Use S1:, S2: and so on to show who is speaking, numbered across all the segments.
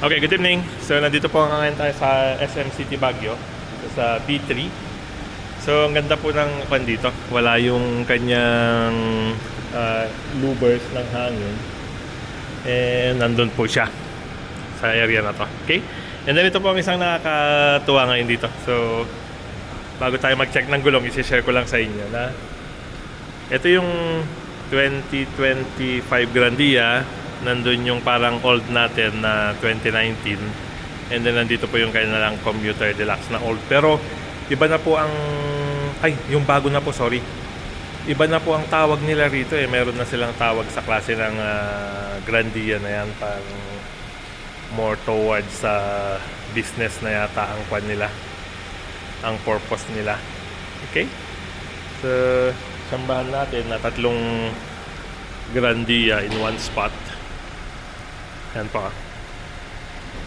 S1: Okay, good evening. So, nandito po ngayon tayo sa SM City Baguio, sa B3. So, ang ganda po ng kwan dito. Wala yung kanyang louvers ng hangin. And nandun po siya sa area na to. Okay? And then ito po ang isang nakakatuwa ngayon dito. So, bago tayo mag-check ng gulong, isi-share ko lang sa inyo na ito yung 2025 Grandia. Nandun yung parang old natin na 2019. And then nandito po yung kanilang Commuter Deluxe na old. Pero iba na po ang... Ay, yung bago na po, sorry. Iba na po ang tawag nila rito eh. Meron na silang tawag sa klase ng Grandia na yan. Parang more towards sa business na yata ang kwan nila. Ang purpose nila. Okay? So, sambahan natin na tatlong Grandia in one spot. Yan pa.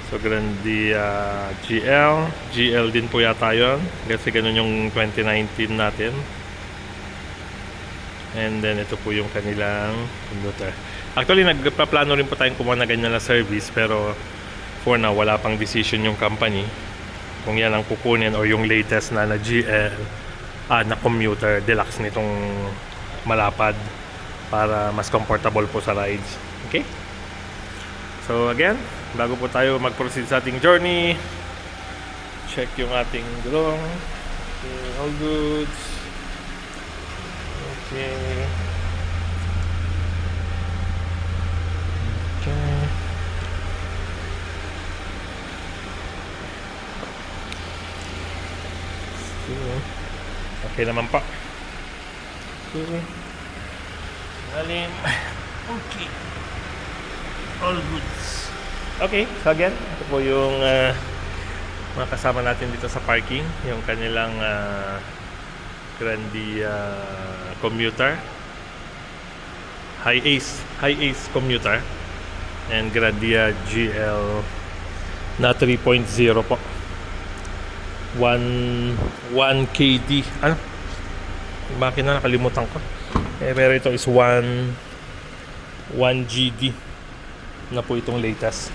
S1: So, Grandia GL din po yata yun. Kasi ganun yung 2019 natin. And then, ito po yung kanilang commuter. Actually, nagpaplano rin po tayong kumuha na ganyan na service. Pero, for now, wala pang decision yung company. Kung yan ang kukunin o yung latest na GL, na commuter deluxe nitong malapad. Para mas comfortable po sa rides. Okay? So again, bago po tayo mag-proceed sa ating journey, check yung ating gulong. Okay, all goods. Okay. Okay. Okay naman pa. Okay. Alim. Okay. All goods. Okay, so again, ito po yung mga kasama natin dito sa parking. Yung kanilang Grandia commuter. High Ace commuter. And Grandia GL na 3.0 po. 1 KD. Ano? Makina nakalimutan ko. Pero ito is 1 GD na po itong latest.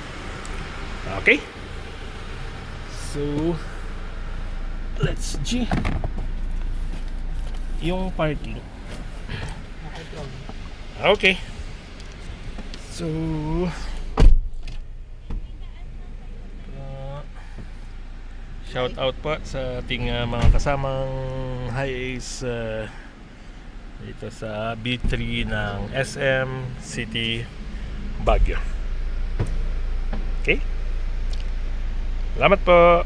S1: Okay? So, let's G yung parking. Okay. So, shout out po sa ating mga kasamang High Ace dito sa B3 ng SM City Baguio. Okay? Salamat po.